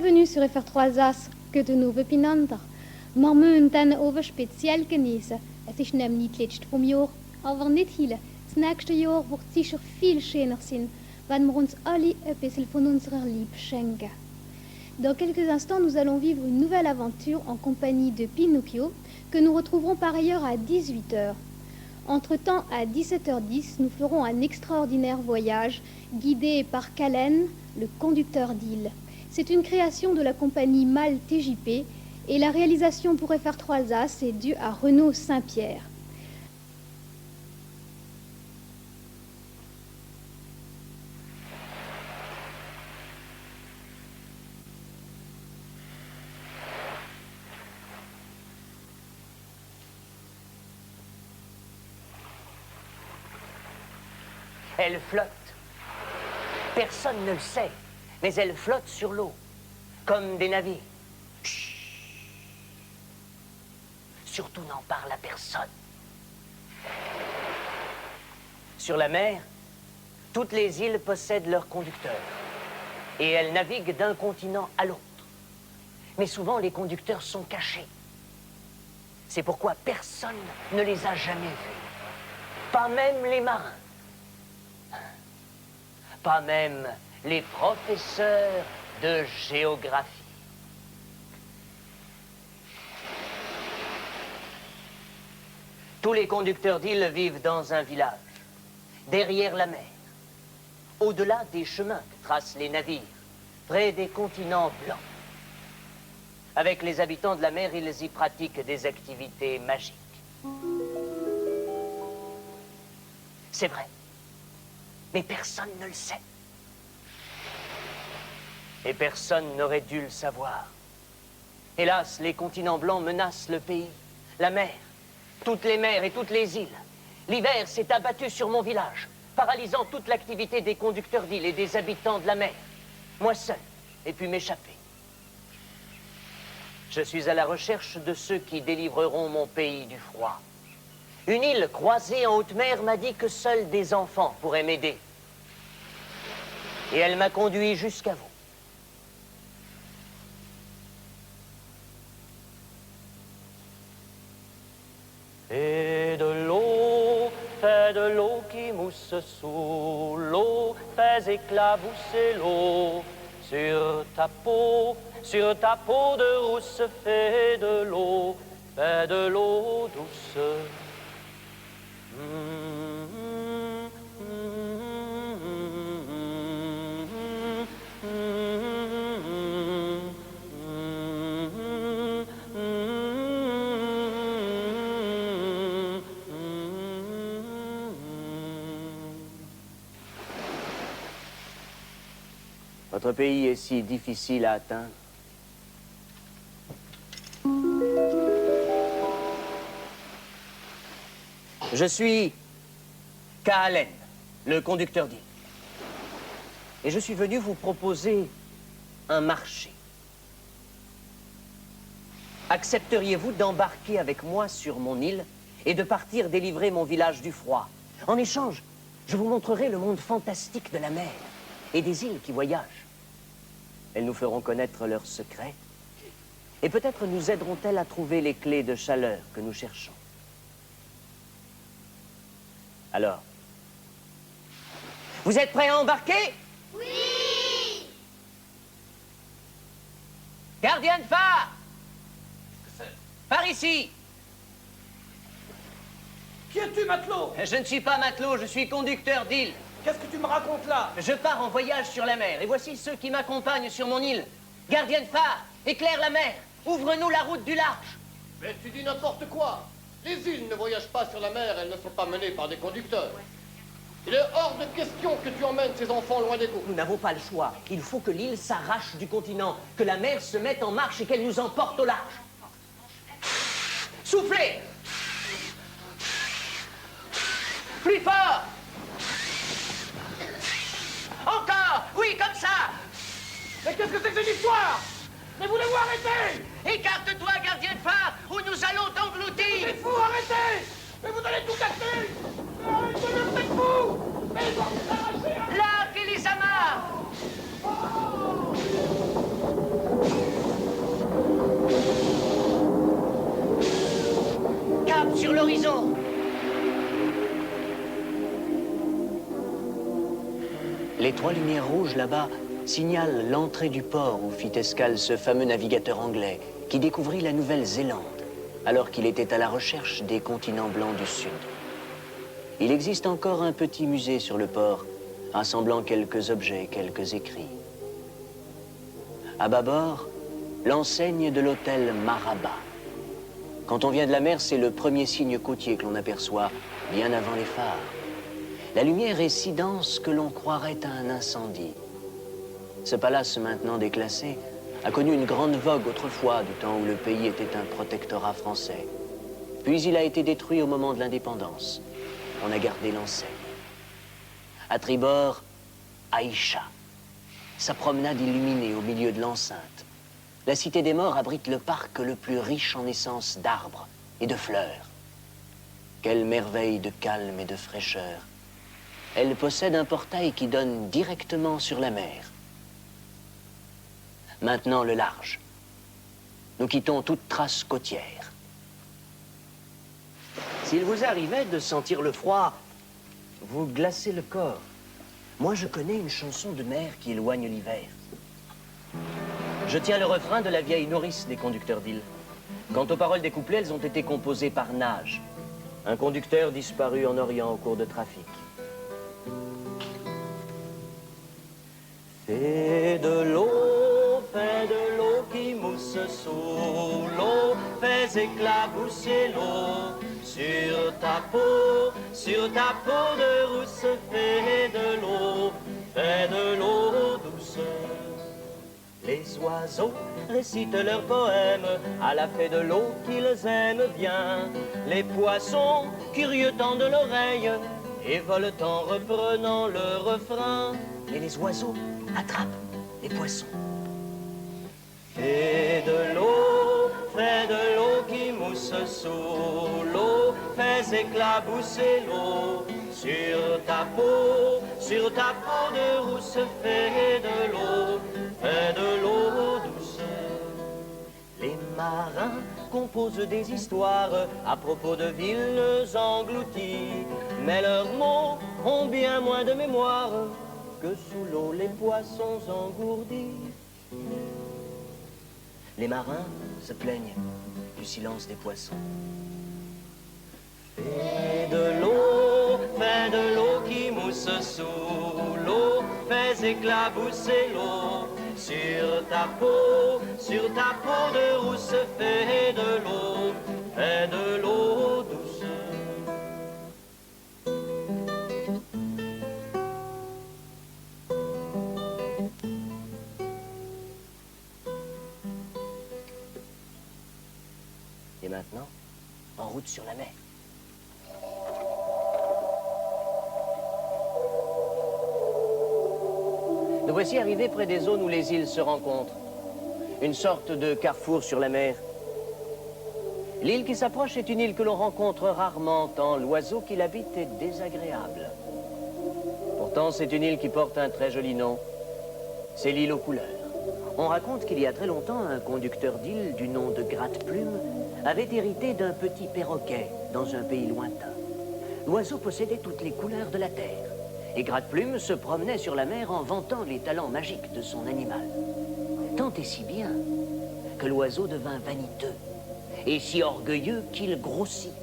Bienvenue sur FR3 Gute Nove Pinanter. Wir müssen dann over speziell genießen. Es ist nämlich nicht letzte vom Jahr, aber nicht viele. Das nächste Jahr wird sicher viel schöner sein, wenn wir uns alle ein bisschen von unserer Liebe schenken. Dans quelques instants, nous allons vivre une nouvelle aventure en compagnie de Pinocchio, que nous retrouverons par ailleurs à 18h. Entre-temps, à 17h10, nous ferons un extraordinaire voyage guidé par Calen, le conducteur d'île. C'est une création de la compagnie MAL TJP et la réalisation pour FR3 Alsace est due à Renaud Saint-Pierre. Elle flotte. Personne ne le sait, mais elle flotte sur l'eau, comme des navires. Chut. Surtout n'en parle à personne. Sur la mer, toutes les îles possèdent leurs conducteurs. Et elles naviguent d'un continent à l'autre. Mais souvent, les conducteurs sont cachés. C'est pourquoi personne ne les a jamais vus. Pas même les marins. Pas même les professeurs de géographie. Tous les conducteurs d'îles vivent dans un village, derrière la mer, au-delà des chemins que tracent les navires, près des continents blancs. Avec les habitants de la mer, ils y pratiquent des activités magiques. C'est vrai. Mais personne ne le sait. Et personne n'aurait dû le savoir. Hélas, les continents blancs menacent le pays, la mer, toutes les mers et toutes les îles. L'hiver s'est abattu sur mon village, paralysant toute l'activité des conducteurs d'îles et des habitants de la mer. Moi seul ai pu m'échapper. Je suis à la recherche de ceux qui délivreront mon pays du froid. Une île croisée en haute mer m'a dit que seuls des enfants pourraient m'aider. Et elle m'a conduit jusqu'à vous. Fais de l'eau qui mousse sous l'eau, fais éclabousser l'eau sur ta peau de rousse, fais de l'eau douce. Votre pays est si difficile à atteindre. Je suis Calen, le conducteur d'île. Et je suis venu vous proposer un marché. Accepteriez-vous d'embarquer avec moi sur mon île et de partir délivrer mon village du froid? En échange, je vous montrerai le monde fantastique de la mer et des îles qui voyagent. Elles nous feront connaître leurs secrets et peut-être nous aideront-elles à trouver les clés de chaleur que nous cherchons. Alors, vous êtes prêts à embarquer? Oui! Gardien de phare! Par ici! Qui es-tu, matelot? Je ne suis pas matelot, je suis conducteur d'île. Qu'est-ce que tu me racontes là? Je pars en voyage sur la mer, et voici ceux qui m'accompagnent sur mon île. Gardien de phare, éclaire la mer, ouvre-nous la route du large. Mais tu dis n'importe quoi. Les îles ne voyagent pas sur la mer, elles ne sont pas menées par des conducteurs. Il est hors de question que tu emmènes ces enfants loin des côtes. Nous n'avons pas le choix. Il faut que l'île s'arrache du continent, que la mer se mette en marche et qu'elle nous emporte au large. Soufflez! Plus fort! Encore! Oui, comme ça! Mais qu'est-ce que c'est que cette histoire? Mais voulez-vous arrêter? Écarte-toi, gardien de phare, ou nous allons t'engloutir! C'est fou, arrêtez! Mais vous allez tout casser! Mais arrêtez, mais vous êtes fous! Mais ils vont vous arracher! Là, les amarres! Oh! sur l'horizon. Les 3 lumières rouges là-bas signalent l'entrée du port où fit escale ce fameux navigateur anglais qui découvrit la Nouvelle-Zélande alors qu'il était à la recherche des continents blancs du Sud. Il existe encore un petit musée sur le port, rassemblant quelques objets, quelques écrits. À bâbord, l'enseigne de l'hôtel Maraba. Quand on vient de la mer, c'est le premier signe côtier que l'on aperçoit, bien avant les phares. La lumière est si dense que l'on croirait à un incendie. Ce palace, maintenant déclassé, a connu une grande vogue autrefois, du temps où le pays était un protectorat français. Puis il a été détruit au moment de l'indépendance. On a gardé l'enseigne. À tribord, Aïcha. Sa promenade illuminée au milieu de l'enceinte. La Cité des Morts abrite le parc le plus riche en essence d'arbres et de fleurs. Quelle merveille de calme et de fraîcheur. Elle possède un portail qui donne directement sur la mer. Maintenant le large. Nous quittons toute trace côtière. S'il vous arrivait de sentir le froid, vous glacez le corps. Moi, je connais une chanson de mer qui éloigne l'hiver. Je tiens le refrain de la vieille nourrice des conducteurs d'îles. Quant aux paroles des couplets, elles ont été composées par Nage, un conducteur disparu en Orient au cours de trafic. Fais de l'eau qui mousse sous l'eau, fais éclabousser l'eau sur ta peau de rousse, fais de l'eau douce. Les oiseaux récitent leurs poèmes à la fée de l'eau qu'ils aiment bien. Les poissons, curieux, tendent l'oreille et volent en reprenant le refrain. Et les oiseaux attrapent les poissons. Fais de l'eau qui mousse sous l'eau, fais éclabousser l'eau sur ta peau de rousse, fais de l'eau douce. Les marins composent des histoires à propos de villes englouties, mais leurs mots ont bien moins de mémoire que sous l'eau les poissons engourdis. Les marins se plaignent du silence des poissons. Fais de l'eau qui mousse sous l'eau, fais éclabousser l'eau sur ta peau de rousse, fais de l'eau douce. Et maintenant, en route sur la mer. Nous voici arrivés près des zones où les îles se rencontrent. Une sorte de carrefour sur la mer. L'île qui s'approche est une île que l'on rencontre rarement, tant l'oiseau qui l'habite est désagréable. Pourtant, c'est une île qui porte un très joli nom. C'est l'île aux couleurs. On raconte qu'il y a très longtemps, un conducteur d'île du nom de Gratte-Plume avait hérité d'un petit perroquet dans un pays lointain. L'oiseau possédait toutes les couleurs de la terre. Et Gratte-Plume se promenait sur la mer en vantant les talents magiques de son animal. Tant et si bien que l'oiseau devint vaniteux et si orgueilleux qu'il grossit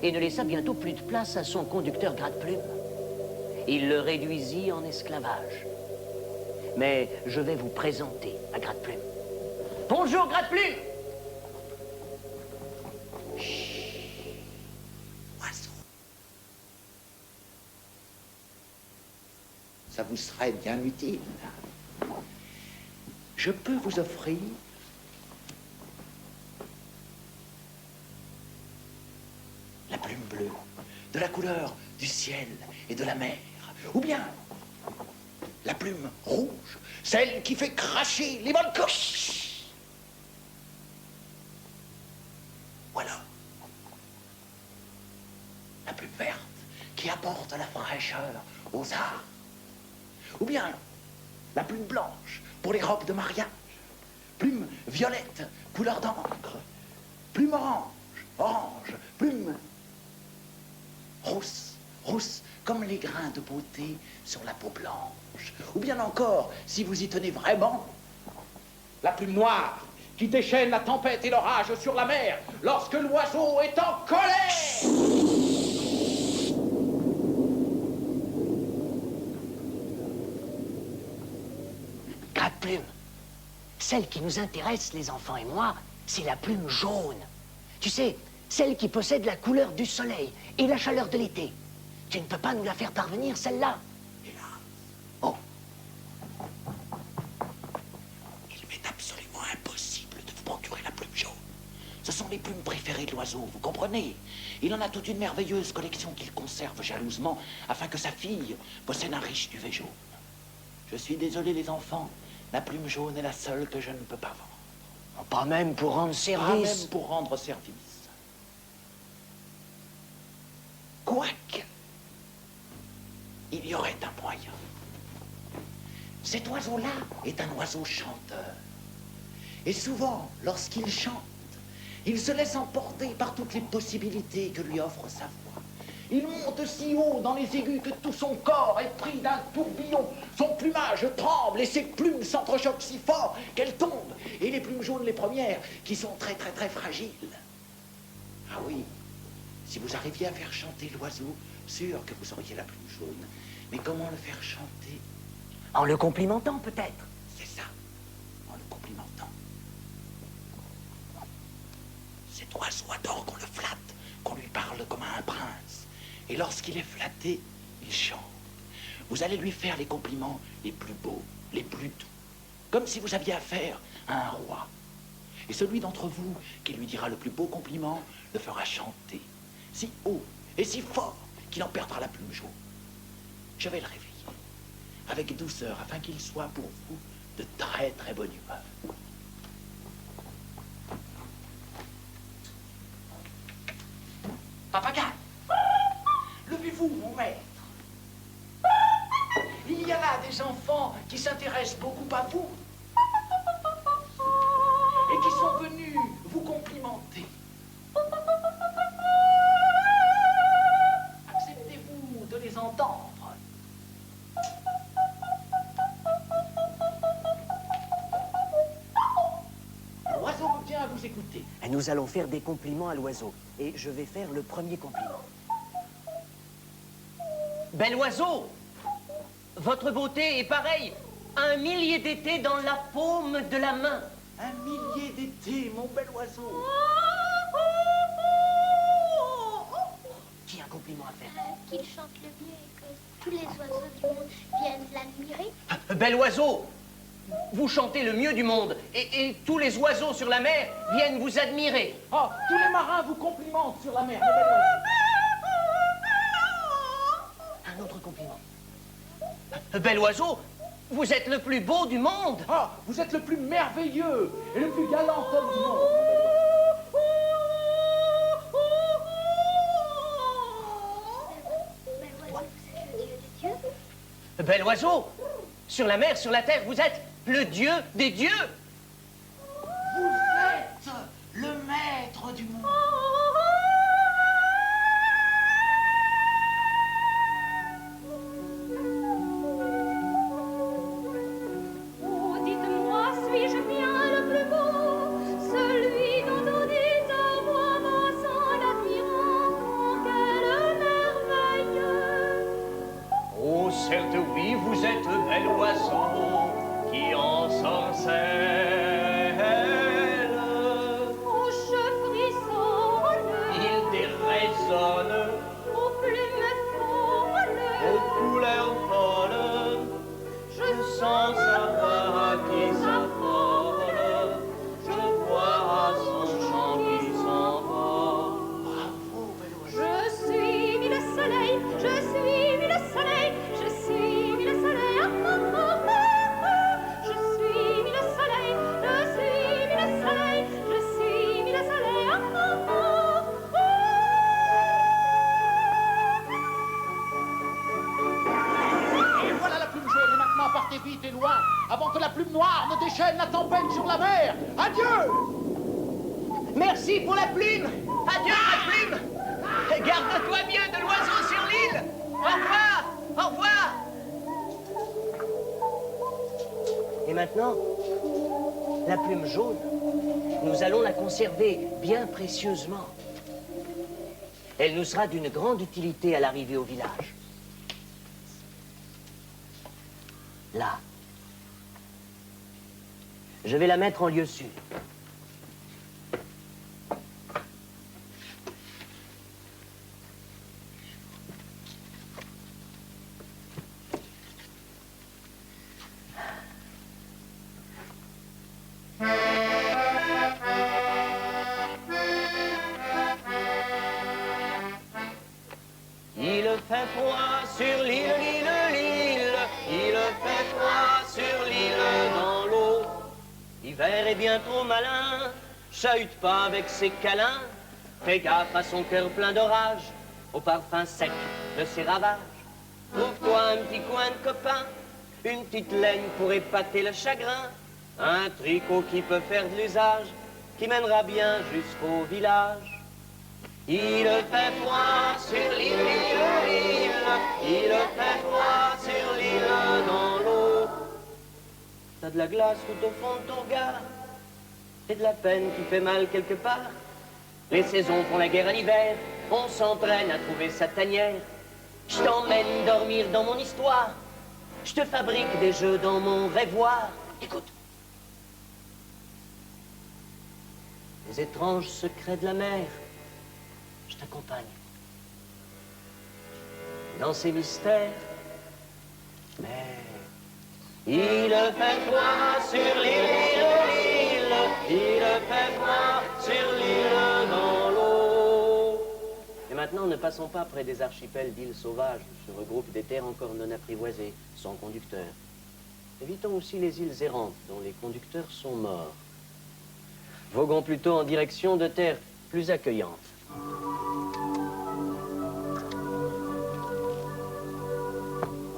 et ne laissa bientôt plus de place à son conducteur Gratte-Plume. Il le réduisit en esclavage. Mais je vais vous présenter à Gratte-Plume. Bonjour Gratte-Plume! Ça vous serait bien utile. Je peux vous offrir la plume bleue, de la couleur du ciel et de la mer, ou bien la plume rouge, celle qui fait cracher les volcans. Voilà. La plume verte qui apporte la fraîcheur aux arbres. Ou bien la plume blanche pour les robes de mariage, plume violette, couleur d'encre, plume orange Plume rousse, rousse, comme les grains de beauté sur la peau blanche. Ou bien encore, si vous y tenez vraiment, la plume noire qui déchaîne la tempête et l'orage sur la mer lorsque l'oiseau est en colère. Gratte-plume. Celle qui nous intéresse, les enfants et moi, c'est la plume jaune. Tu sais, celle qui possède la couleur du soleil et la chaleur de l'été. Tu ne peux pas nous la faire parvenir, celle-là? Hélas. Oh. Il m'est absolument impossible de vous procurer la plume jaune. Ce sont les plumes préférées de l'oiseau, vous comprenez? Il en a toute une merveilleuse collection qu'il conserve jalousement afin que sa fille possède un riche duvet jaune. Je suis désolé, les enfants, la plume jaune est la seule que je ne peux pas vendre. Oh, pas même pour rendre Pas service. même pour rendre service. Quoique, il y aurait un moyen. Cet oiseau-là est un oiseau chanteur. Et souvent, lorsqu'il chante, il se laisse emporter par toutes les possibilités que lui offre sa voix. Il monte si haut dans les aigus que tout son corps est pris d'un tourbillon. Son plumage tremble et ses plumes s'entrechoquent si fort qu'elles tombent. Et les plumes jaunes, les premières, qui sont très très très fragiles. Ah oui, si vous arriviez à faire chanter l'oiseau, sûr que vous auriez la plume jaune. Mais comment le faire chanter? En le complimentant, peut-être. C'est ça, en le complimentant. Cet oiseau adore qu'on le flatte, qu'on lui parle comme à un prince. Et lorsqu'il est flatté, il chante. Vous allez lui faire les compliments les plus beaux, les plus doux. Comme si vous aviez affaire à un roi. Et celui d'entre vous qui lui dira le plus beau compliment le fera chanter. Si haut et si fort qu'il en perdra la plume jaune. Je vais le réveiller. Avec douceur, afin qu'il soit pour vous de très très bonne humeur. Papagaï, levez-vous, mon maître. Il y a là des enfants qui s'intéressent beaucoup à vous et qui sont venus vous complimenter. Acceptez-vous de les entendre? L'oiseau veut bien vous écouter. Et nous allons faire des compliments à l'oiseau. Et je vais faire le premier compliment. Bel oiseau, votre beauté est pareille à un millier d'étés dans la paume de la main. Un millier d'étés, mon bel oiseau. Qui a un compliment à faire? Qu'il chante le mieux et que tous les oiseaux du monde viennent l'admirer. Bel oiseau, vous chantez le mieux du monde et tous les oiseaux sur la mer viennent vous admirer. Oh, tous les marins vous complimentent sur la mer, mon bel oiseau. Un autre compliment. Bel oiseau, vous êtes le plus beau du monde. Oh, vous êtes le plus merveilleux et le plus galant homme du monde. Mais oiseau, vous êtes le dieu des dieux. Bel oiseau, sur la mer, sur la terre, vous êtes le dieu des dieux. Vous êtes le maître du monde. Oh, dites-moi, suis-je bien le plus beau, celui dont on dit à voix basse en admirant quelle merveille. Oh, certes, oui, vous êtes bel oiseau qui ensorcelle. Oh, je frissonne, Il déraisonne aux plumes folles, aux couleurs folles. Je sens sa voix qui s'affole. Je vois son chant qui s'envole. Bravo, bel oiseau. je suis mis le soleil, je suis mis le soleil, je suis mis le soleil, ah, ah, ah, ah, ah. Je suis mis le soleil, je suis mis le soleil, je suis mis le soleil, ah, ah, ah, ah. Et voilà la plume jaune, et maintenant partez vite et loin, avant que la plume noire ne déchaîne la tempête sur la mer. Adieu! Merci. Merci pour la plume. Adieu, ma plume. Garde-toi bien de l'oiseau sur l'île. Au revoir. Au revoir. Et maintenant, la plume jaune, nous allons la conserver bien précieusement. Elle nous sera d'une grande utilité à l'arrivée au village. Là. Je vais la mettre en lieu sûr. Il fait froid sur l'île, l'île. Il fait froid sur l'île dans l'eau. L'hiver est bien trop malin, chahute pas avec ses câlins. Fais gaffe à son cœur plein d'orage, au parfum sec de ses ravages. Trouve-toi un petit coin de copain, une petite laine pour épater le chagrin. Un tricot qui peut faire de l'usage, qui mènera bien jusqu'au village. Il fait froid sur l'île, l'île. Il fait froid sur l'île dans l'eau. T'as de la glace tout au fond de ton regard, et de la peine qui fait mal quelque part. Les saisons font la guerre à l'hiver, on s'entraîne à trouver sa tanière. Je t'emmène dormir dans mon histoire, je te fabrique des jeux dans mon rêvoir. Écoute. Les étranges secrets de la mer, je t'accompagne. Dans ces mystères, mais il fait froid sur l'île, il fait froid sur l'île dans l'eau. Et maintenant, ne passons pas près des archipels d'îles sauvages où se regroupent des terres encore non apprivoisées, sans conducteurs. Évitons aussi les îles errantes dont les conducteurs sont morts. Voguons plutôt en direction de terres plus accueillantes.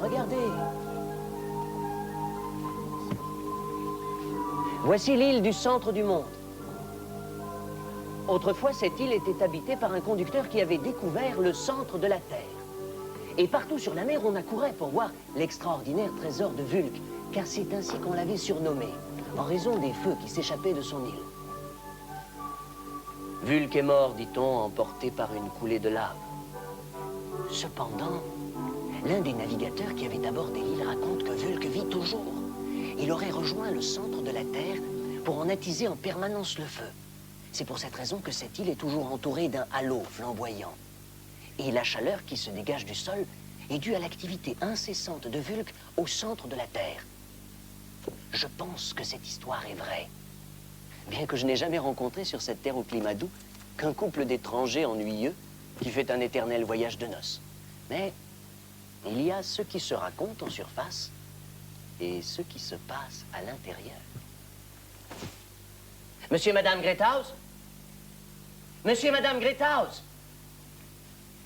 Regardez. Voici l'île du centre du monde. Autrefois, cette île était habitée par un conducteur qui avait découvert le centre de la Terre. Et partout sur la mer, on accourait pour voir l'extraordinaire trésor de Vulc, car c'est ainsi qu'on l'avait surnommé, en raison des feux qui s'échappaient de son île. Vulc est mort, dit-on, emporté par une coulée de lave. Cependant, l'un des navigateurs qui avait abordé l'île raconte que Vulc vit toujours. Il aurait rejoint le centre de la Terre pour en attiser en permanence le feu. C'est pour cette raison que cette île est toujours entourée d'un halo flamboyant. Et la chaleur qui se dégage du sol est due à l'activité incessante de Vulc au centre de la Terre. Je pense que cette histoire est vraie. Bien que je n'ai jamais rencontré sur cette terre au climat doux qu'un couple d'étrangers ennuyeux qui fait un éternel voyage de noces. Mais il y a ce qui se raconte en surface et ce qui se passe à l'intérieur. Monsieur et Madame Greathouse? Monsieur et Madame Greathouse?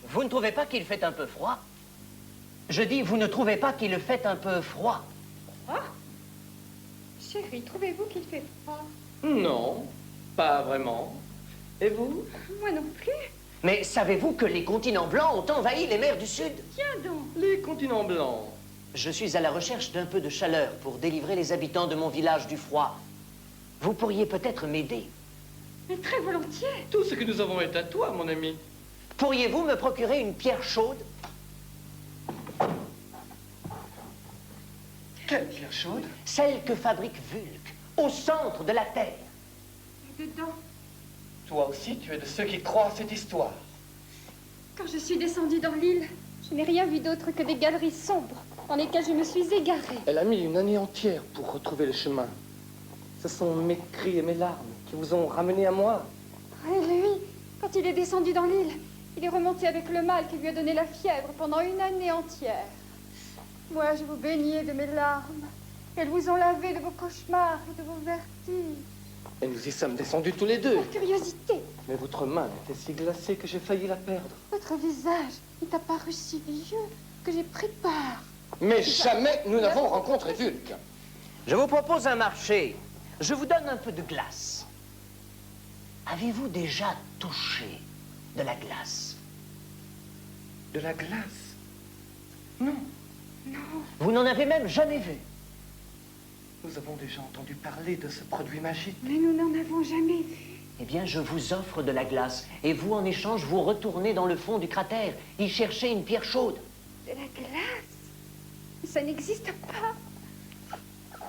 Vous ne trouvez pas qu'il fait un peu froid? Je dis, vous ne trouvez pas qu'il fait un peu froid? Froid? Chérie, trouvez-vous qu'il fait froid? Non, pas vraiment. Et vous? Moi non plus. Mais savez-vous que les continents blancs ont envahi les mers du Sud? Tiens donc. Les continents blancs. Je suis à la recherche d'un peu de chaleur pour délivrer les habitants de mon village du froid. Vous pourriez peut-être m'aider. Mais très volontiers. Tout ce que nous avons est à toi, mon ami. Pourriez-vous me procurer une pierre chaude? Quelle pierre chaude? Celle que fabrique Vulc, au centre de la Terre. Et dedans, Toi aussi, tu es de ceux qui croient à cette histoire. quand je suis descendue dans l'île, je n'ai rien vu d'autre que des galeries sombres dans lesquelles je me suis égarée. Elle a mis une année entière pour retrouver le chemin. Ce sont mes cris et mes larmes qui vous ont ramené à moi. Et lui, quand il est descendu dans l'île, il est remonté avec le mal qui lui a donné la fièvre pendant une année entière. Moi, je vous baignais de mes larmes. Elles vous ont lavé de vos cauchemars et de vos vertiges. Et nous y sommes descendus tous les deux. Par curiosité, Mais votre main était si glacée que j'ai failli la perdre. votre visage est apparu si vieux que j'ai pris peur. Mais jamais nous n'avons rencontré Vulc. Je vous propose un marché. Je vous donne un peu de glace. Avez-vous déjà touché de la glace? De la glace? Non. Non. Vous n'en avez même jamais vu? Nous avons déjà entendu parler de ce produit magique. Mais nous n'en avons jamais vu. Eh bien, je vous offre de la glace. Et vous, en échange, vous retournez dans le fond du cratère, y chercher une pierre chaude. De la glace? Ça n'existe pas.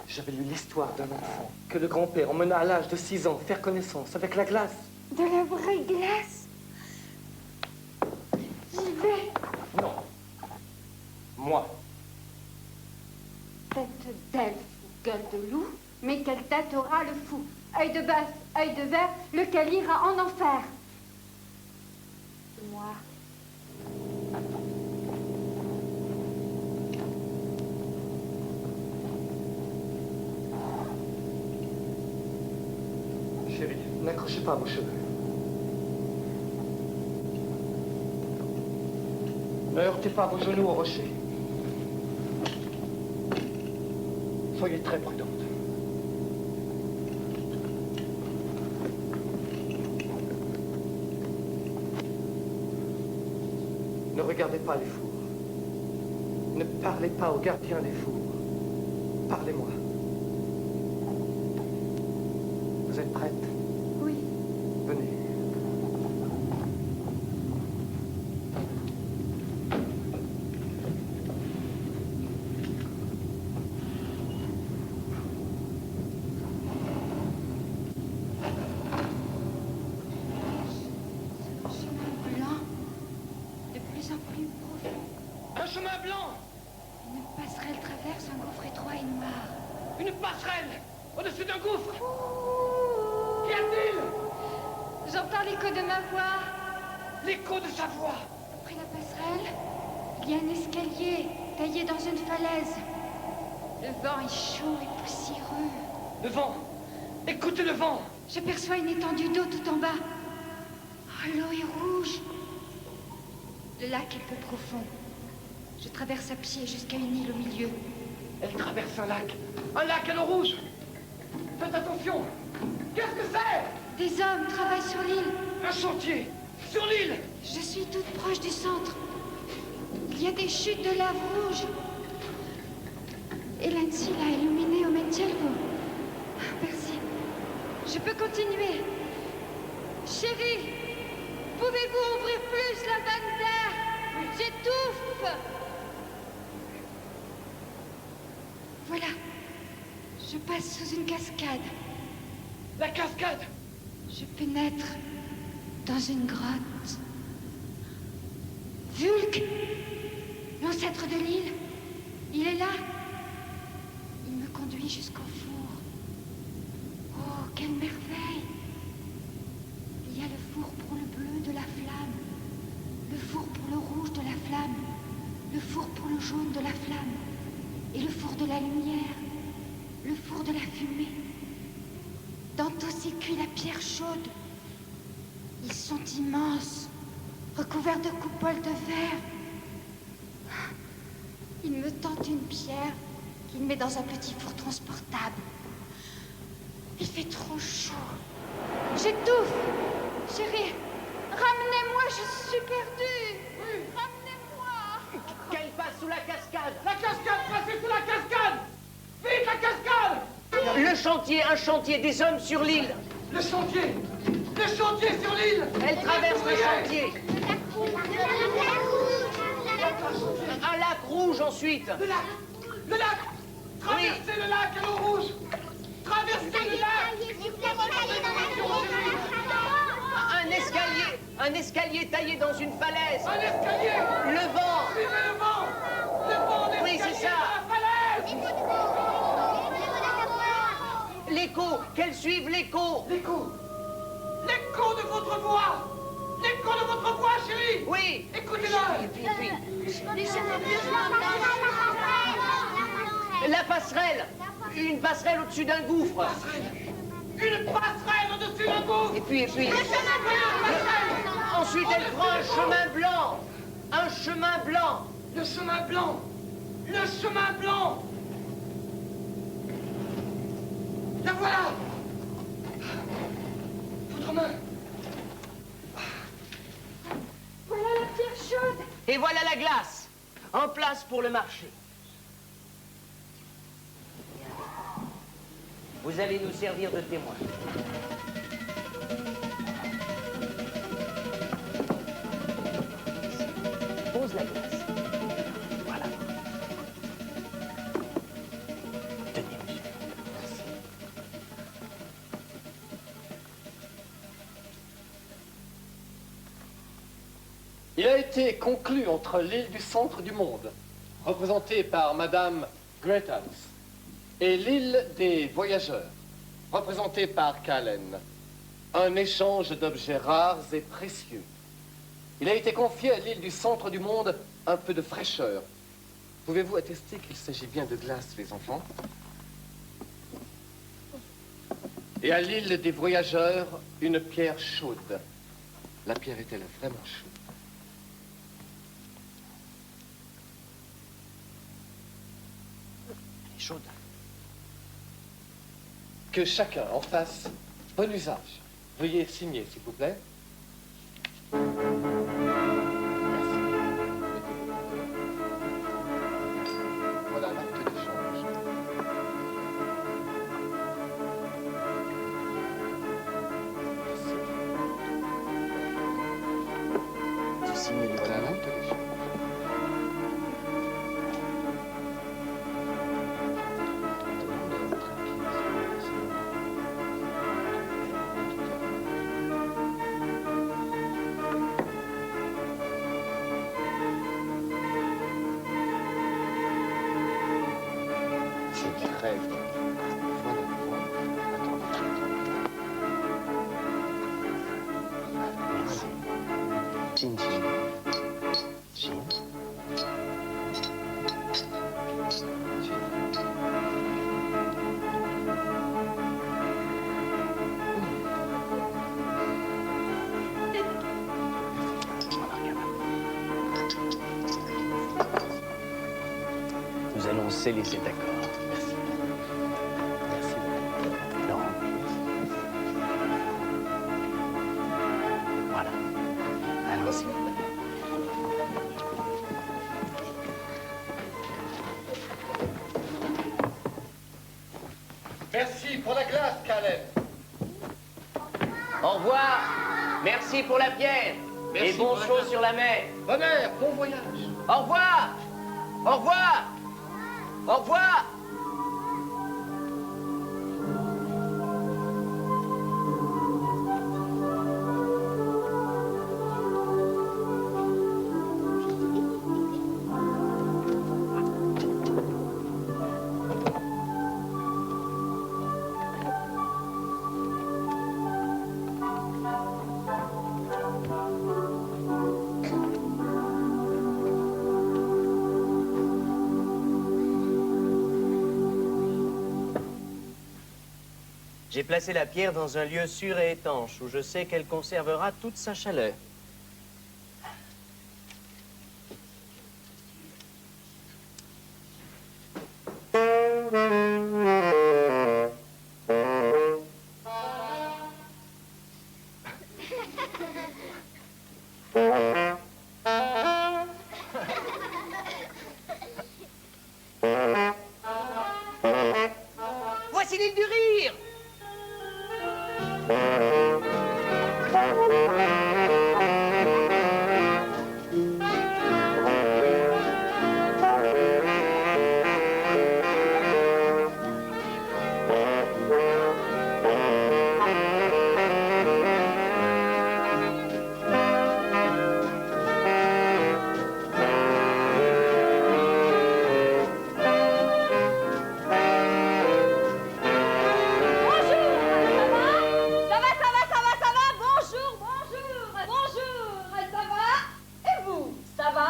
J'avais lu l'histoire d'un enfant que le grand-père emmena à l'âge de 6 ans faire connaissance avec la glace. De la vraie glace? J'y vais. Non. Moi. Tête d'elfe, gueule de loup, mais quelle tête aura le fou? Œil de bœuf, œil de verre, lequel ira en enfer? Moi. Chérie, n'accrochez pas vos cheveux. Ne heurtez pas vos genoux au rocher. Soyez très prudente. Ne regardez pas les fours. Ne parlez pas au gardien des fours. Parlez-moi. Vous êtes prête? Oui. Venez. Un chemin blanc! Une passerelle traverse un gouffre étroit et noir. Une passerelle! Au-dessus d'un gouffre! Qu'y a-t-il? J'entends l'écho de ma voix. L'écho de sa voix! Après la passerelle, il y a un escalier taillé dans une falaise. Le vent est chaud et poussiéreux. Le vent! Écoutez le vent! J'aperçois une étendue d'eau tout en bas. Oh, l'eau est rouge. Le lac est peu profond. Je traverse à pied jusqu'à une île au milieu. Elle traverse un lac à l'eau rouge! Faites attention! Qu'est-ce que c'est? Des hommes travaillent sur l'île. Un chantier! Sur l'île! Je suis toute proche du centre. Il y a des chutes de lave rouge. Elensi l'a illuminé au Mentelvo. Merci. Je peux continuer. Chérie, pouvez-vous ouvrir plus la vanne d'air? J'étouffe. Voilà. Je passe sous une cascade. La cascade! Je pénètre dans une grotte. Vulk, l'ancêtre de l'île, il est là. Il me conduit jusqu'au four. Oh, quelle merveille! Il y a le four pour le bleu de la flamme, le four pour le rouge de la flamme, le four pour le jaune de la flamme, et le four de la lumière, le four de la fumée. Dans tous ces cuits la pierre chaude. Ils sont immenses, recouverts de coupoles de verre. Il me tente une pierre qu'il met dans un petit four transportable. Il fait trop chaud. J'étouffe. Chérie, ramenez-moi, je suis perdue. Ramenez-moi. Qu'elle passe sous la cascade! La cascade! Passez sous la cascade! Vite, la cascade! Le chantier, un chantier, des hommes sur l'île! Le chantier! Le chantier sur l'île! Elle traverse le chantier! Un lac rouge ensuite! Le lac! Le lac! Traversez le lac à l'eau rouge! Traversez le lac! Un escalier taillé dans une falaise! Un escalier! Le vent! Suivez le vent! Le vent Oui, d'escalier c'est ça. dans la falaise! L'écho! Qu'elle suive l'écho! L'écho! L'écho de votre voix! L'écho de votre voix, chérie! Oui! Écoutez-la! Et puis, la passerelle! Une passerelle au-dessus d'un gouffre! Une passerelle au-dessus d'un gouffre! Et puis... Ensuite, elle prend un chemin blanc! Un chemin blanc! Le chemin blanc! Le chemin blanc! La voilà! Votre main! voilà la glace, en place pour le marché. Vous allez nous servir de témoin. Pose la glace. Voilà. Tenez, monsieur. Merci. Il a été conclu entre l'île du centre du monde, représentée par Madame Greyhounds, et l'île des voyageurs, représentée par Kallen, un échange d'objets rares et précieux. Il a été confié à l'île du centre du monde un peu de fraîcheur. Pouvez-vous attester qu'il s'agit bien de glace, les enfants? Et à l'île des voyageurs, une pierre chaude. La pierre est-elle vraiment chaude? Elle est chaude. Que chacun en fasse bon usage. Veuillez signer, s'il vous plaît. Voilà l'acte d'échange. Tu signes le Voilà témoin. l'acte d'échange. C'est très bien. Voilà. Merci. Chin, chin. Chin. Nous allons sceller cet accord. Merci. Merci. Laurent. Voilà. Allons-y. Merci pour la glace, Kallen. Au revoir. Merci pour la pierre. Merci et bon pour la chaud glace. sur la mer. Bonne mer, bon voyage. Au revoir. Au revoir. Au revoir. J'ai placé la pierre dans un lieu sûr et étanche où je sais qu'elle conservera toute sa chaleur. Voici l'île du rire!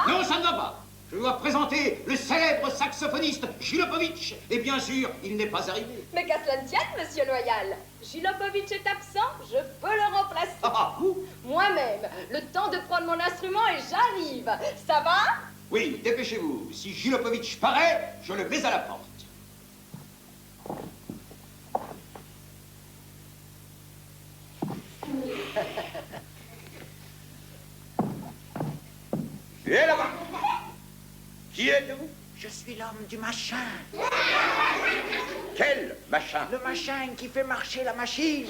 Non, ça ne va pas. Je dois présenter le célèbre saxophoniste Jilopovitch. Et bien sûr, il n'est pas arrivé. Mais qu'à cela ne tienne, monsieur Loyal. Jilopovitch est absent, je peux le remplacer. Ah, vous? Moi-même, le temps de prendre mon instrument et j'arrive. Ça va? Oui, dépêchez-vous. Si Jilopovitch paraît, je le mets à la porte. Et là-bas. Qui êtes-vous? Je suis l'homme du machin. Quel machin? Le machin qui fait marcher la machine.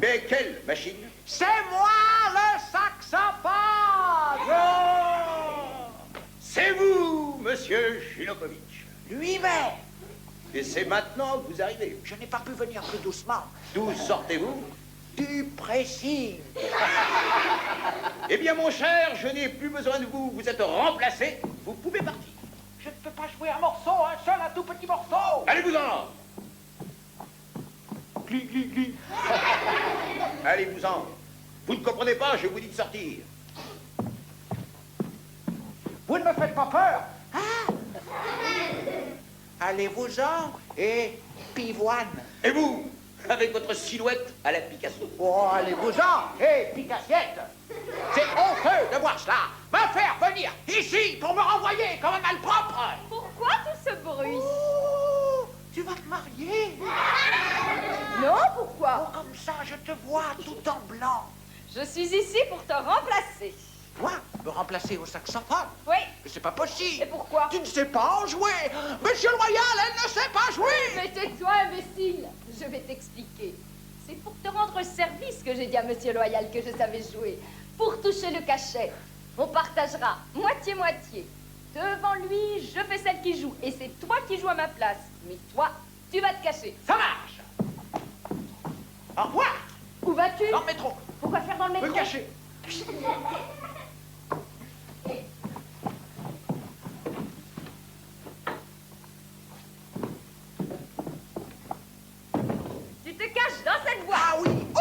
Mais quelle machine? C'est moi, le saxophone! Oh! C'est vous, monsieur Gilopovitch. Lui-même. Et c'est maintenant que vous arrivez. Je n'ai pas pu venir plus doucement. D'où sortez-vous? Du Précis. Eh bien, mon cher, je n'ai plus besoin de vous. Vous êtes remplacé. Vous pouvez partir. Je ne peux pas jouer un morceau, un tout petit morceau. Allez-vous-en. Gli, gli, gli. Allez-vous-en. Vous ne comprenez pas, je vous dis de sortir. Vous ne me faites pas peur. Allez-vous-en et pivoine. Et vous, avec votre silhouette à la Picasso. Oh, allez-vous-en et Picassiette. C'est honteux de voir cela. Me faire venir ici pour me renvoyer comme un malpropre. Pourquoi tout ce bruit? Oh, tu vas te marier? Non, pourquoi? Oh, comme ça, je te vois tout en blanc. Je suis ici pour te remplacer. Toi, me remplacer au saxophone? Oui. Mais c'est pas possible. Et pourquoi? Tu ne sais pas en jouer. Monsieur le Royal, elle ne sait pas jouer. Mais tais-toi, imbécile. Je vais t'expliquer. C'est pour te rendre service que j'ai dit à Monsieur Loyal que je savais jouer. Pour toucher le cachet, on partagera moitié-moitié. Devant lui, je fais celle qui joue. Et c'est toi qui joues à ma place. Mais toi, tu vas te cacher. Ça marche. Au revoir. Où vas-tu? Dans le métro. Pourquoi faire dans le métro? Me cacher. Tu te caches dans cette boîte. Ah oui. Oh,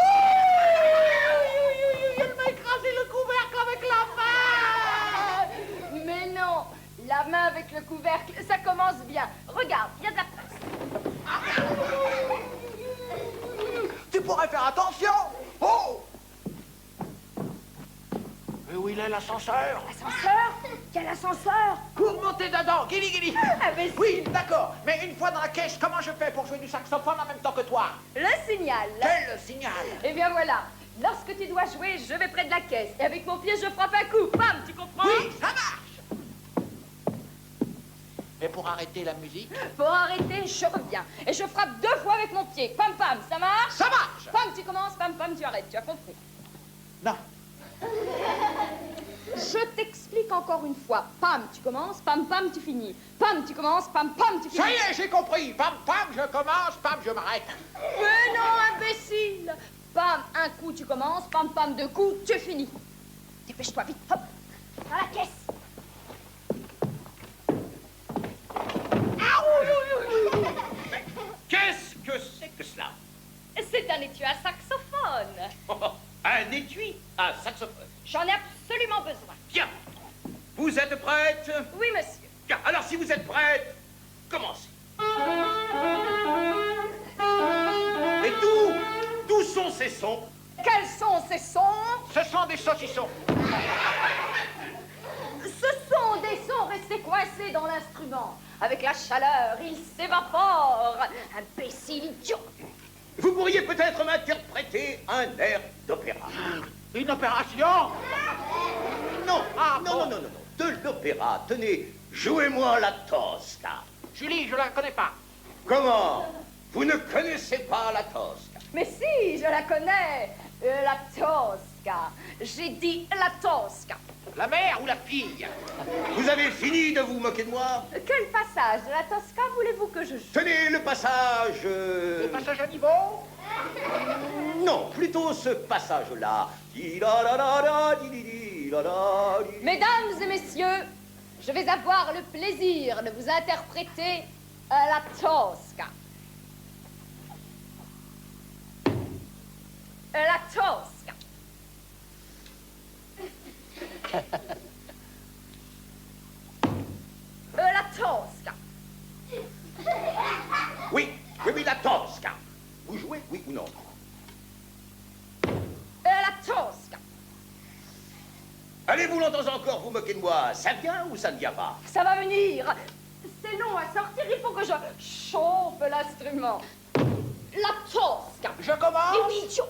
elle m'a écrasé le couvercle avec la main. Mais non, la main avec le couvercle, ça commence bien. Regarde, il y a de la place. Tu pourrais faire attention. Oh. Et où il est l'ascenseur? L'ascenseur? Quel ascenseur? Pour monter dedans, guili guili. Imbécile. Oui, d'accord. Mais une fois dans la caisse, comment je fais pour jouer du saxophone en même temps que toi? Le signal. Quel signal? Eh bien voilà, lorsque tu dois jouer, je vais près de la caisse. Et avec mon pied, je frappe un coup. Bam, tu comprends? Oui, ça marche. Et pour arrêter la musique? Pour arrêter, je reviens. Et je frappe 2 fois avec mon pied. Pam, pam, ça marche? Ça marche. Pam, tu commences, pam, pam, tu arrêtes. Tu as compris? Non. Je t'explique encore une fois. Pam, tu commences, pam, pam, tu finis. Pam, tu commences, pam, pam, tu finis. Ça y est, j'ai compris. Pam, pam, je commence, pam, je m'arrête. Mais non, imbécile. Pam, un coup, tu commences, pam, pam, 2 coups, tu finis. Dépêche-toi, vite, hop, dans la caisse. Qu'est-ce que c'est que cela? C'est un étui à saxophone. Un étui à saxophone. J'en ai absolument besoin. Bien. Vous êtes prête? Oui, monsieur. Bien. Alors, si vous êtes prête, commencez. Et d'où sont ces sons? Quels sont ces sons? Ce sont des saucissons. Ce sont des sons restés coincés dans l'instrument. Avec la chaleur, ils s'évaporent. Imbécile idiot. Vous pourriez peut-être m'interpréter un air d'opéra. Une opération? Non, Ah, non, bon. non, non, non, non. De l'opéra. Tenez, jouez-moi la Tosca. Julie, je la connais pas. Comment? Vous ne connaissez pas la Tosca? Mais si, je la connais. La Tosca. J'ai dit la Tosca. La mère ou la fille? Vous avez fini de vous moquer de moi? Quel passage de la Tosca voulez-vous que je joue? Tenez le passage... Le passage à niveau? Non, plutôt ce passage-là. Mesdames et messieurs, je vais avoir le plaisir de vous interpréter la Tosca. La Tosca. La Tosca. Oui, oui, oui, la Tosca. Vous jouez, oui ou non? La Tosca. Allez-vous longtemps encore vous moquer de moi? Ça vient ou ça ne vient pas? Ça va venir. C'est long à sortir, il faut que je chauffe l'instrument. La Tosca. Je commence? Et idiot.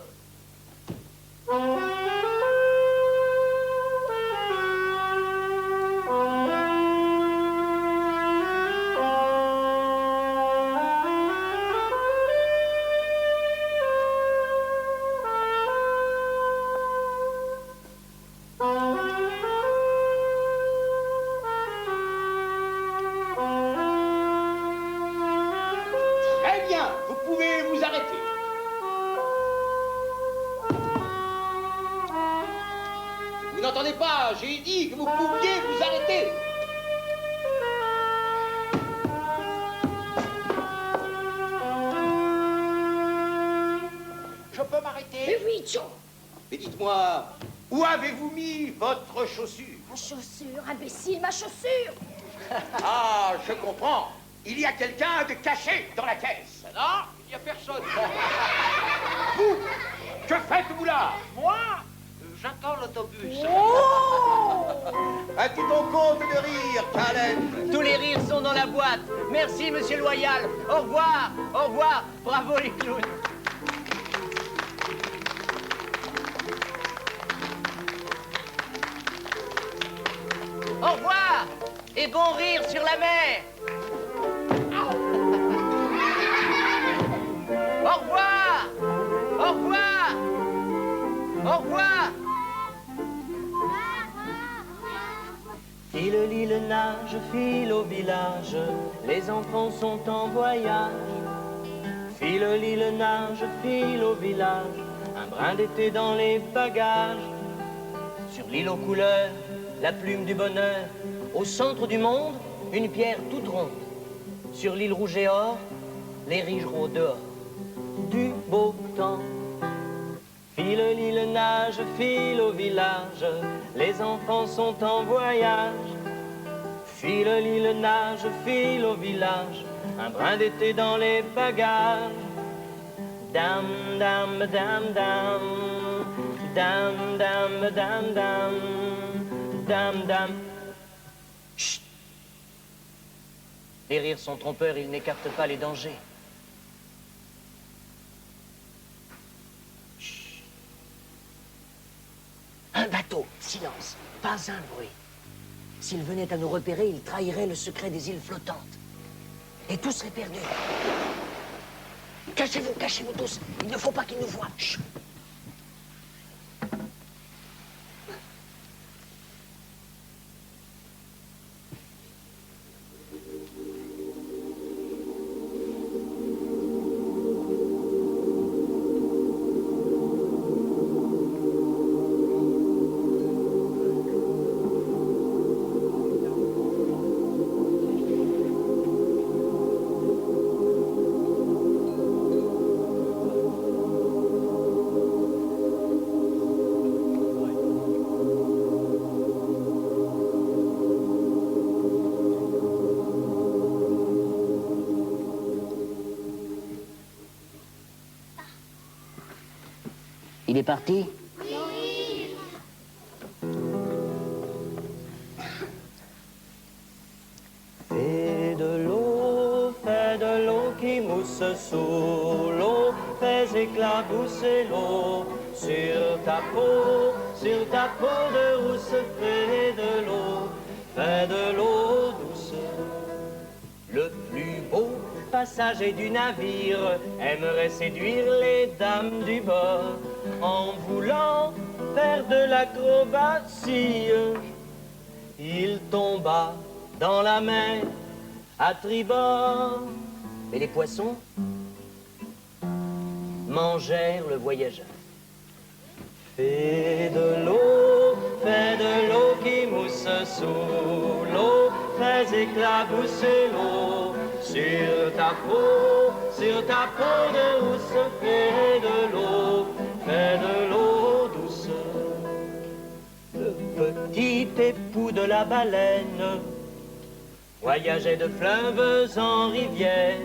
n'entendez pas? J'ai dit que vous pouviez vous arrêter. Je peux m'arrêter? Mais oui, Joe. Mais dites-moi, où avez-vous mis votre chaussure? Ma chaussure, imbécile, ma chaussure. Ah, je comprends. Il y a quelqu'un de caché dans la caisse. Non, il n'y a personne. Vous, que faites-vous là? Moi, j'attends l'autobus. À tout ton compte de rire, Caleb. Tous les rires sont dans la boîte. Merci, monsieur Loyal. Au revoir, au revoir. Bravo les clowns. Au revoir et bon rire sur la mer. Au revoir. Au revoir. Au revoir. File l'île nage, file au village, les enfants sont en voyage. File l'île nage, file au village, un brin d'été dans les bagages. Sur l'île aux couleurs, la plume du bonheur, au centre du monde, une pierre toute ronde. Sur l'île rouge et or, les riches rôdent dehors, du beau temps. File l'île nage, file au village, les enfants sont en voyage. File l'île nage, file au village, un brin d'été dans les bagages. Dam, dam, dam, dam, dam, dam, dam, dam, dam, dam. Chut. Les rires sont trompeurs, ils n'écartent pas les dangers. Un bateau, silence, pas un bruit. S'il venait à nous repérer, il trahirait le secret des îles flottantes. Et tout serait perdu. Cachez-vous tous. Il ne faut pas qu'ils nous voient. Chut. Il est parti? Oui. Fais de l'eau qui mousse sous l'eau, fais éclabousser l'eau sur ta peau de rousse. Fais de l'eau douce. Le plus beau passager du navire aimerait séduire les dames du bord en voulant faire de l'acrobatie. Il tomba dans la mer à tribord. Et les poissons mangèrent le voyageur. Fais de l'eau qui mousse sous l'eau, fais éclabousser l'eau sur ta peau de rousse. Fais de l'eau douce. Le petit époux de la baleine voyageait de fleuves en rivière.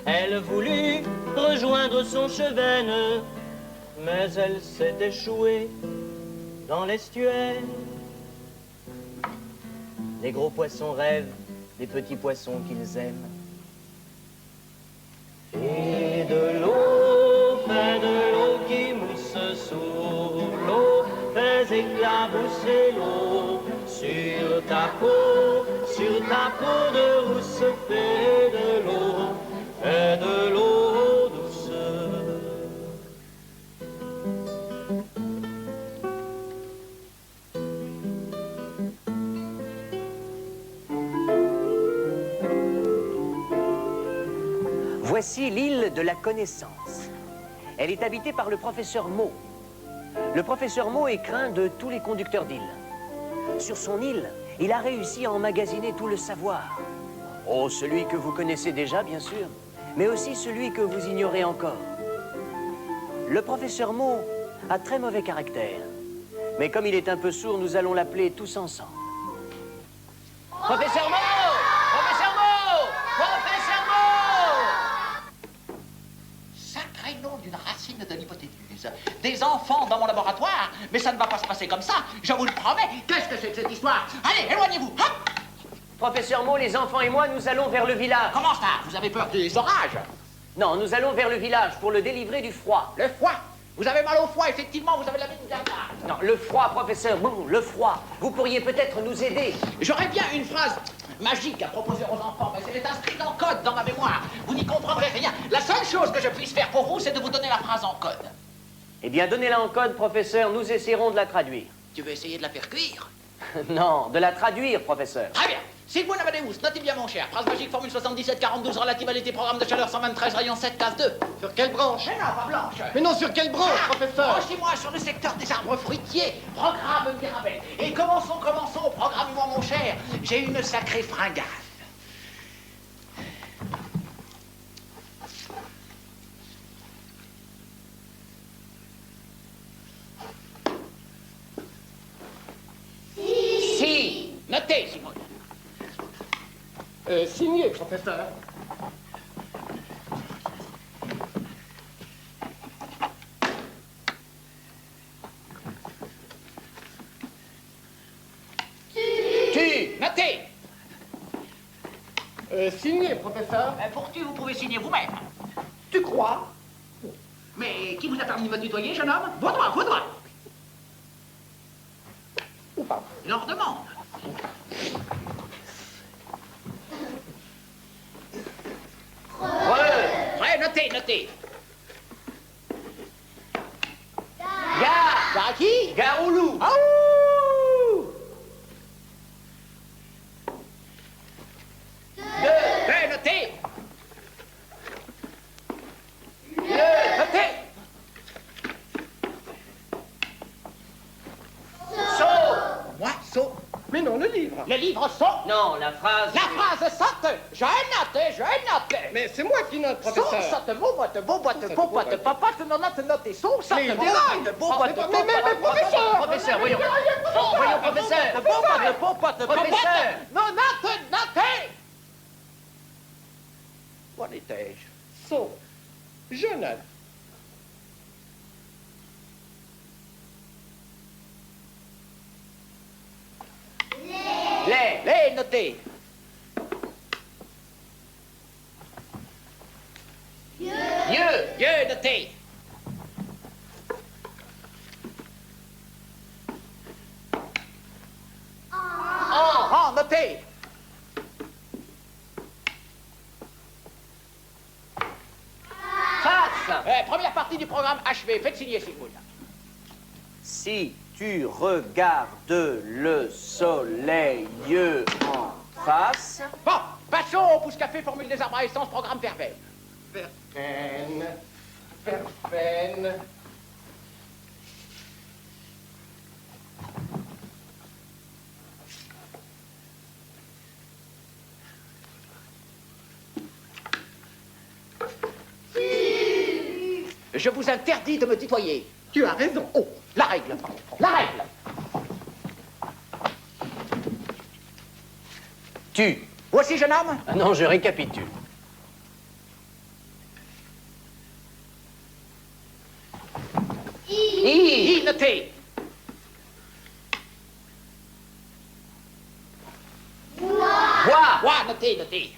Elle voulut rejoindre son chevaine, mais elle s'est échouée dans l'estuaire. Les gros poissons rêvent des petits poissons qu'ils aiment. Fais de l'eau qui mousse sous l'eau, fais éclabousser l'eau sur ta peau de rousse. Fais de l'eau douce. Voici l'île de la connaissance. Elle est habitée par le professeur Mo. Le professeur Mo est craint de tous les conducteurs d'île. Sur son île, il a réussi à emmagasiner tout le savoir. Oh, celui que vous connaissez déjà, bien sûr, mais aussi celui que vous ignorez encore. Le professeur Mo a très mauvais caractère. Mais comme il est un peu sourd, nous allons l'appeler tous ensemble. Professeur Mo! Professeur Mo! Professeur Mo! Sacré nom d'une racine de l'hypothétuse. Des enfants dans mon laboratoire, mais ça ne va pas se passer comme ça, je vous le promets. Qu'est-ce que c'est que cette histoire? Allez, éloignez-vous, hop! Professeur Mo, les enfants et moi, nous allons vers le village. Comment ça? Vous avez peur des orages? Non, nous allons vers le village pour le délivrer du froid. Le froid? Vous avez mal au froid, effectivement, vous avez la mine garde. Non, le froid, professeur Mo, le froid. Vous pourriez peut-être nous aider. J'aurais bien une phrase magique à proposer aux enfants, mais elle est inscrite en code dans ma mémoire. Vous n'y comprendrez rien. La seule chose que je puisse faire pour vous, c'est de vous donner la phrase en code. Eh bien, donnez-la en code, professeur, nous essaierons de la traduire. Tu veux essayer de la faire cuire? Non, de la traduire, professeur. Très bien. Sigmund Amadeus, notez bien mon cher. Phrase magique, formule 7742, relative à l'été, programme de chaleur 123, rayon 7, case 2. Sur quelle branche? Mais non, pas blanche. Mais non, sur quelle branche, professeur? Branchez-moi sur le secteur des arbres fruitiers. Programme Mirabel. Et commençons, programme-moi mon cher. J'ai une sacrée fringale. Si. Notez, Simone. Signé, professeur. Tu. Notez. Signé, professeur. Pour tu, vous pouvez signer vous-même. Tu crois? Mais qui vous a permis de me tutoyer, jeune homme? Vos doigts, vos doigts. Ou pas? Je leur demande. Ouais, notez, notez. Gare! Gare à qui? Gare au loup! Deux, notez. Notez! Saut! Moi, saut. Mais non, le livre. Le livre saut. Non, la phrase... La phrase saute. Je note. Mais c'est moi qui note, professeur. Saute, beau boîte, papa, tu note, saut, saute, Les beau dérailles. beau boîte, Mais professeur. Professeur, voyons. Voyons, professeur. Professeur. Non, notez. Où en étais-je? Saut. Je note. Les, notez. Yeux, notez. En, notez. Face! Première partie du programme achevée. Faites signer, Sigmund. Si tu regardes le soleil en face... Bon, passons au pouce-café, formule des arbres à essence, programme Verveine. Verveine. Je vous interdis de me tutoyer. Tu as raison. Oh, la règle. La règle. Tu. Voici, jeune homme. Ah non, je récapitule. I, notez. Voix, notez.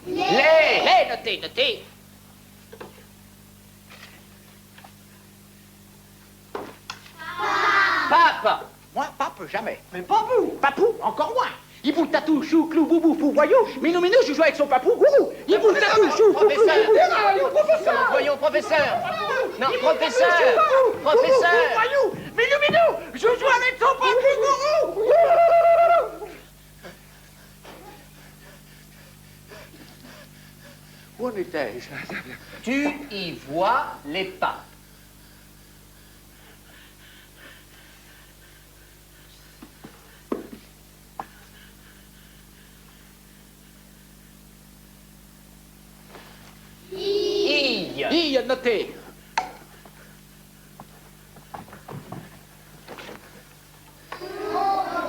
Les, notez. Pape! Moi, pape, jamais. Mais pas vous. Papou, encore moins. Il boule tatou, chou, clou, boubou, fou, voyou. Minou, je joue avec son papou, gourou. Il boule tatou, chou, clou, Professeur. Professeur. Voyons, professeur! Non, professeur! Professeur! voyou. Minou, je joue avec son papou, gourou. Où en étais-je? Tu y vois les pas. Ille, notez.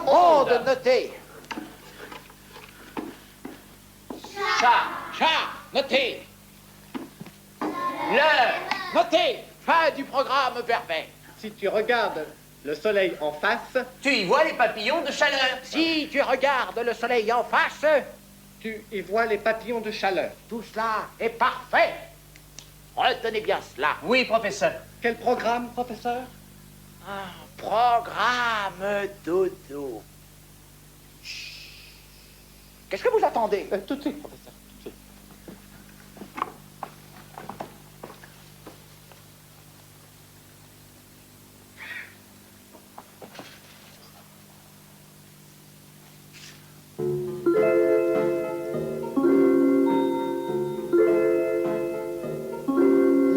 Onde, notez. Chat, notez. L'heure, notez. Fin du programme pervers. Si tu regardes le soleil en face, tu y vois les papillons de chaleur. Si tu regardes le soleil en face, tu y vois les papillons de chaleur. Tout cela est parfait. Retenez bien cela. Oui, professeur. Quel programme, professeur? Un programme dodo. Qu'est-ce que vous attendez? Tout de suite, professeur, tout de suite.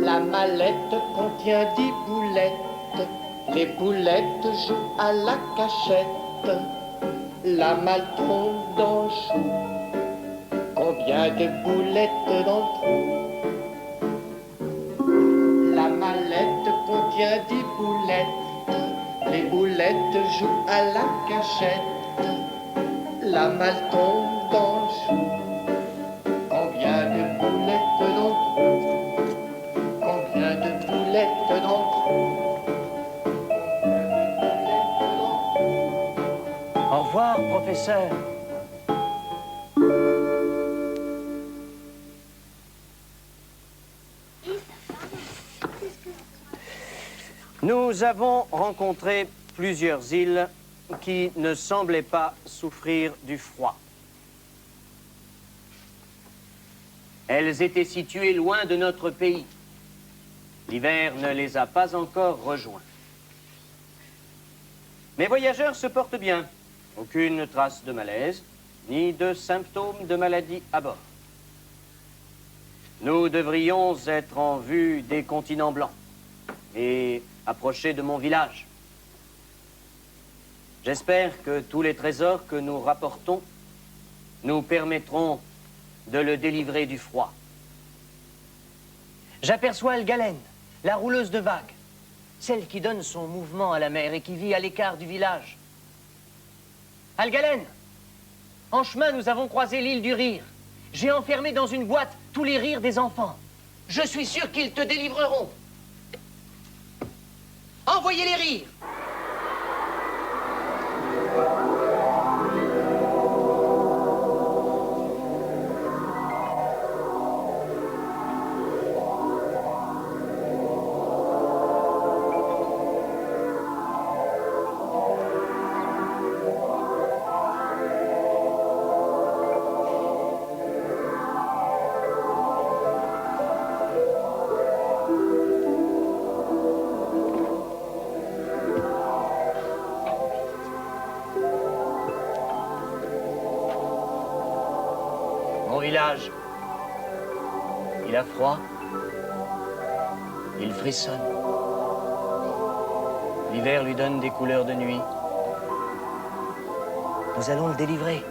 La mallette contient 10 boulettes. Les boulettes jouent à la cachette. La malle tombe dans le chou. Combien de boulettes dans le trou? La mallette contient 10 boulettes. Les boulettes jouent à la cachette. La malle tombe dans le chou. Combien de boulettes dans le trou? Combien de boulettes dans le trou? Au revoir, professeur. Nous avons rencontré plusieurs îles qui ne semblaient pas souffrir du froid. Elles étaient situées loin de notre pays. L'hiver ne les a pas encore rejoints. Mes voyageurs se portent bien. Aucune trace de malaise, ni de symptômes de maladie à bord. Nous devrions être en vue des continents blancs et approcher de mon village. J'espère que tous les trésors que nous rapportons nous permettront de le délivrer du froid. J'aperçois Algalène, la rouleuse de vagues, celle qui donne son mouvement à la mer et qui vit à l'écart du village. Algalène, en chemin, nous avons croisé l'île du Rire. J'ai enfermé dans une boîte tous les rires des enfants. Je suis sûr qu'ils te délivreront. Envoyez les rires. Mon village, il a froid, il frissonne. L'hiver lui donne des couleurs de nuit. Nous allons le délivrer.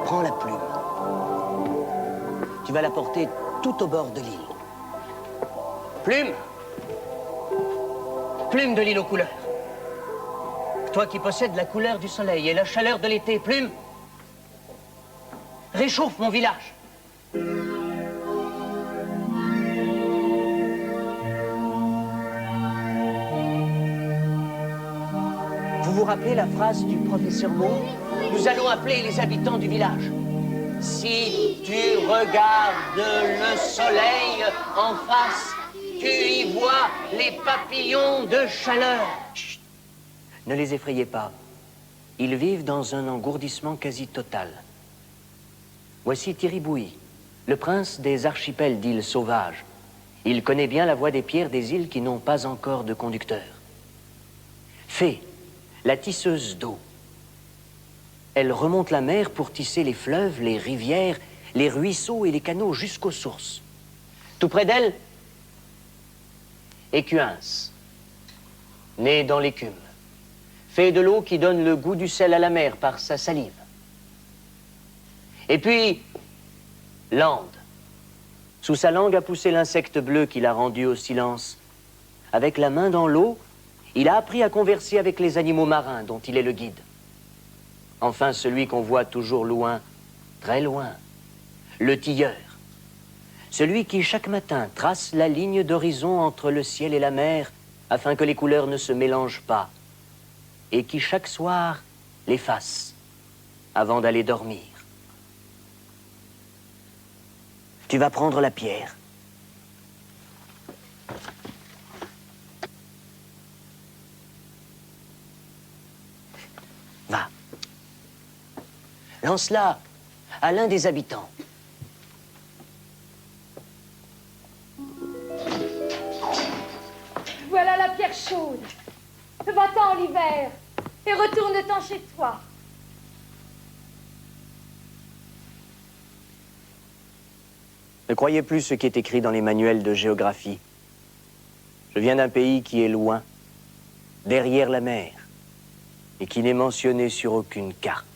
Prends la plume. Tu vas la porter tout au bord de l'île. Plume! Plume de l'île aux couleurs. Toi qui possèdes la couleur du soleil et la chaleur de l'été, Plume, réchauffe mon village. Vous vous rappelez la phrase du professeur Moore? Nous allons appeler les habitants du village. Si tu regardes le soleil en face, tu y vois les papillons de chaleur. Chut. Ne les effrayez pas. Ils vivent dans un engourdissement quasi total. Voici Tiribouy, le prince des archipels d'îles sauvages. Il connaît bien la voie des pierres des îles qui n'ont pas encore de conducteur. Fée, la tisseuse d'eau. Elle remonte la mer pour tisser les fleuves, les rivières, les ruisseaux et les canaux jusqu'aux sources. Tout près d'elle, Écuens, né dans l'écume, fait de l'eau qui donne le goût du sel à la mer par sa salive. Et puis, Lande. Sous sa langue a poussé l'insecte bleu qui l'a rendu au silence. Avec la main dans l'eau, il a appris à converser avec les animaux marins dont il est le guide. Enfin, celui qu'on voit toujours loin, très loin, le tilleur. Celui qui, chaque matin, trace la ligne d'horizon entre le ciel et la mer afin que les couleurs ne se mélangent pas. Et qui, chaque soir, l'efface avant d'aller dormir. Tu vas prendre la pierre. Va. Lance-la à l'un des habitants. Voilà la pierre chaude. Va-t'en l'hiver et retourne-t'en chez toi. Ne croyez plus ce qui est écrit dans les manuels de géographie. Je viens d'un pays qui est loin, derrière la mer, et qui n'est mentionné sur aucune carte.